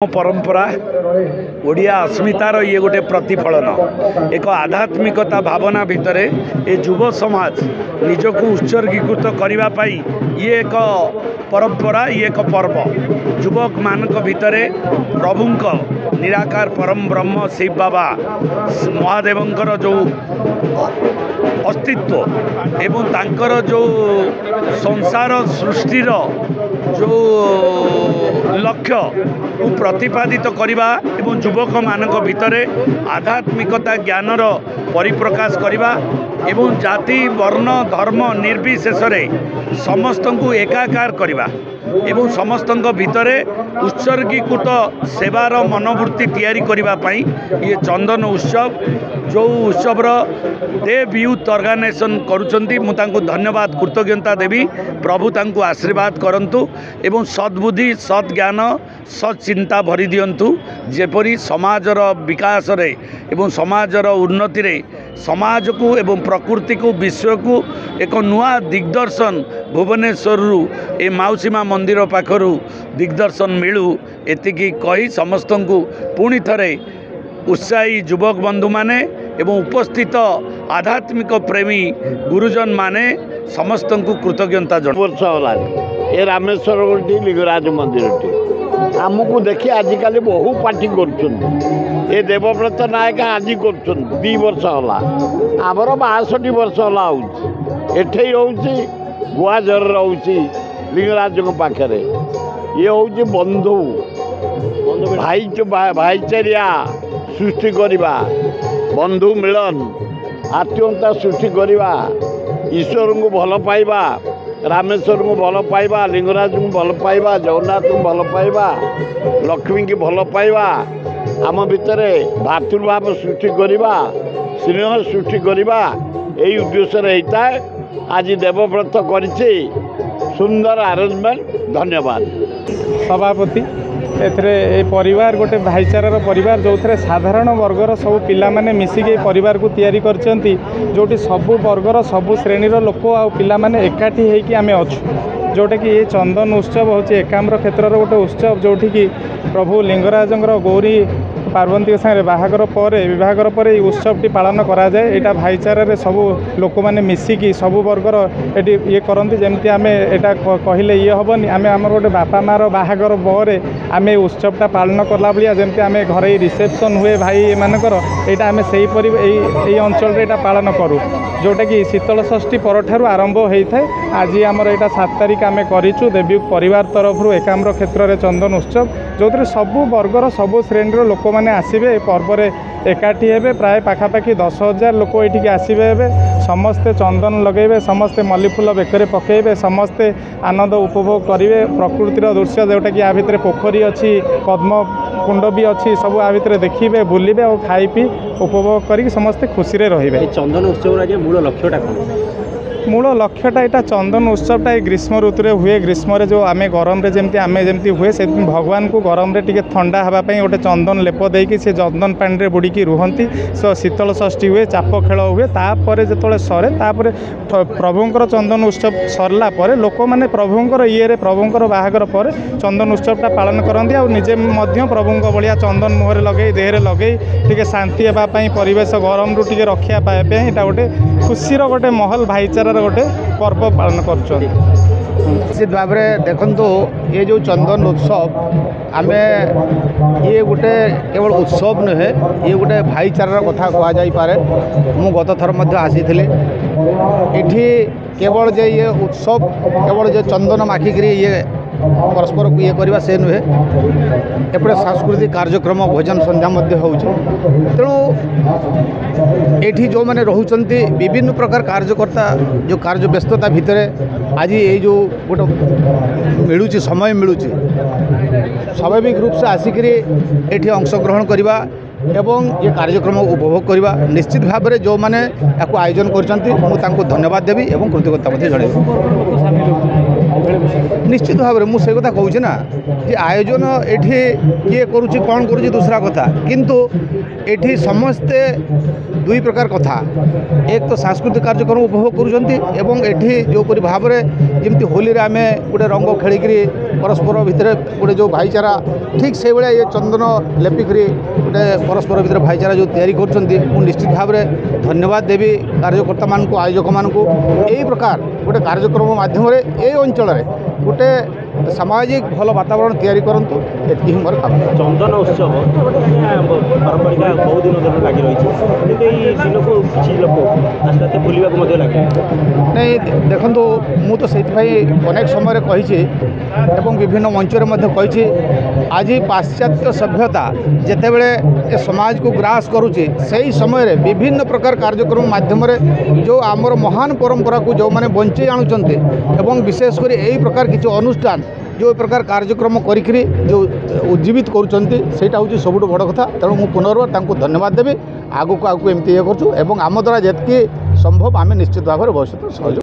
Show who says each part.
Speaker 1: परंपरा ओडिया अस्मितार ये गोटे प्रतिफलन एक आध्यात्मिकता भावना भितर ए युव समाज निजक उत्सर्गीकृत करने ये एक परंपरा ये एक पर्व युवक मानक भितर प्रभुंक निराकार परम ब्रह्म शिव बाबा महादेवंकर जो अस्तित्व एवं तांकर जो संसार सृष्टिर जो लक्ष्य को प्रतिपादित करवा एवं युवक मानक भितर आध्यात्मिकता ज्ञानर परिप्रकाश करवा एवं जाति वर्ण धर्म निर्विशेष समस्त को एकाकार करवा एवं समस्त भितर उत्सर्गीकृत सेवार मनोवृत्ति तैयारी करने ये चंदन उत्सव जो उत्सवर देव यूथ ऑर्गेनाइजेशन करुँच मुझे धन्यवाद कृतज्ञता देवी प्रभु तांको आशीर्वाद करंतु एवं सद्बुद्धि सत् ज्ञान सत् चिंता भरी दियंतु जेपरी समाजर विकास रे एवं समाजर उन्नति रे समाज को एवं प्रकृति को विश्व को एक नुआ दिग्दर्शन भुवनेश्वर ए माउसीमा मंदिर पाखरु दिग्दर्शन मिलू एतिकी कही समस्त को पुणी थरे उत्साही युवक बंधु माने एवं उपस्थित आध्यात्मिक प्रेमी गुरुजन माने समस्त को कृतज्ञता
Speaker 2: वर्ष होला ए रामेश्वर गोटी लिंगराज मंदिर आमको देखी आजिकल बहु पार्टी कर देवव्रत नायक आज कर 2 वर्ष होला आमर 62 वर्ष होला एठे होउची गुआझर रोची लिंगराज पाखे ये हूँ बंधु भाईचारिया सृष्टि करवा बंधु मिलन आत्मीयता सृष्टि करवा ईश्वर को भल पाइबा रामेश्वर को भल पाइबा लिंगराज को भल पाइबा जगन्नाथ को भल पाइबा लक्ष्मी की भल पाइबा आम भितर भातृभाव सृष्टि करवा स्नेह सृष्टि करवा यही उद्देश्य होता है आज देवव्रत करिछि सुंदर अरेंजमेंट धन्यवाद
Speaker 3: सभापति ए परिवार गोटे भाईचारार परिवार जो थे साधारण वर्गर सब पिला माने मिसिके परिवार को तैयारी करचंती जोटी सबु वर्गर सबु श्रेणीर लोक आ पिला माने एकाठी होइकी आमे अछु जोटा कि ये चंदन उत्सव होची एकाम्र क्षेत्र गोटे उत्सव जोठी कि प्रभु लिंगराजंकर गौरी पार्वती सागे बाहागर पर विवाहर पर उत्सवटी पालन करा जाए एटा भाईचारे सबू लोक मैंने मिसिकी सबू वर्गर ये ये करती जमी आम एटा कहले ये हेनी आम आम गोटे बापा मार बाहागर पर आम उत्सवटा पालन कला भाया जमी आम घर रिसेप्शन हुए भाई मानकर यहाँ आम से अंचल यहाँ पालन करूँ जोटा कि शीतल षष्ठी पर आरंभ होता है आज आमर यहाँ 7 तारिख आम करूँ देवी परिवार तरफ एकाम्र क्षेत्र में चंदन उत्सव जो थे सबू वर्गर सबू श्रेणीर लोक मैंने आसबे पर्व एकाठी हेबे प्राय पाखापाखि 10,000 लोक ये आसबे समस्ते चंदन लगेबे समस्ते मल्ली फूल बेकरे पकेबे समस्ते आनंद उपभोग करेंगे प्रकृतिर दृश्य जोटा कि या भितर पोखरी अच्छी पद्म कुंड भी अच्छी सब आ भितर देखिए बुलिबे और खाई पी उपभोग करी समस्ते खुशी रे रहिबे।
Speaker 4: चंदन उत्सव मूल लक्ष्यटा कौन
Speaker 3: मूल लक्ष्यटा यहाँ चंदन उत्सवटा ग्रीष्म ऋतु में हुए ग्रीष्म जो आम गरम जमी हुए से भगवान को गरम रे टिके ठंडा हाँपाई गोटे चंदन लेप देकी से चंदन पानी रे बुड़ी रुहंती सो शीतल षष्ठी हुए चाप खेल हुए तापर जो सरे तापर प्रभुंकर चंदन उत्सव सरला पर लोक मैंने प्रभुंकर ये प्रभुंकर बाहागर पर चंदन उत्सवटा पालन करती आ निजे प्रभुंक भाया चंदन मुहर लगे देहरे लगे टिके शांति होगापाई परिवेश गरम रू टिके रक्षा पाइबा यहाँ गोटे खुशीर गोटे महल भाईचारार गोटे पर्व पालन कर
Speaker 5: निश्चित भाव में देखु ये जो चंदन उत्सव आम ये गोटे केवल उत्सव नुहे ये गोटे भाईचारार कथा कहुपे मु गत थर आसी ये केवल जे ये उत्सव केवल जो चंदन माखिक ये परस्पर को ये करवा से नुहे एपटे सांस्कृतिक कार्यक्रम भोजन संध्या तेणु ये जो मैंने रोचंती विभिन्न प्रकार कार्यकर्ता जो कार्य व्यस्तता भितर आज ये जो गोटे मिलूँ समय मिलूँ स्वाभाविक रूप से आसिक ये अंशग्रहण करवा एवं ये कार्यक्रम उपभोग करवा निश्चित भाव में जो मैंने या आयोजन कर धन्यवाद देवी और कृतज्ञता जनइबी। निश्चित भाव में मुझे कथा कहूँ ना कि आयोजन ये किए करुच्ची कौन करुच्ची दूसरा कथा किंतु एठी समस्ते दुई प्रकार कथा एक तो सांस्कृतिक कार्यक्रम उपभोग करुँचे जो भाव में जमी होली आम गोटे रंग खेलिक परस्पर भितर गोटे जो भाईचारा ठीक से भाया ये चंदन लेपिक गोटे परस्पर भितर भाईचारा जो तैयारी कर निश्चित भाव में धन्यवाद देवी कार्यकर्ता मान आयोजक मान यही प्रकार गोटे कार्यक्रम माध्यम ये अंचल गोटे सामाजिक भल वातावरण तैयारी करंतु एतकी ही मोर काम।
Speaker 4: चंदन उत्सव पारंपरिक बहुत दिन धर लगी रही दिन को किसी लोक आस्ते आस्ते भूलवाक लगे
Speaker 5: नहीं देखो मु तो से अनेक समय कही विभिन्न मंचर कही आज पाश्चात्य सभ्यता जितेबले समाज को ग्रास करुच्ची से समय विभिन्न प्रकार कार्यक्रम माध्यम जो आमर महान परंपरा को जो मैंने बंचे आणुचंते एवं विशेषकर यही प्रकार किसी अनुष्ठान जो प्रकार कार्यक्रम करी जो उज्जीवित करूँगा हूँ सबुठ बड़ कथा तेणु मुझे पुनर्बार धन्यवाद देवी आगू आगू एमती ये करूँ आम द्वारा जितकी संभव आम निश्चित भाव में भविष्य सहयोग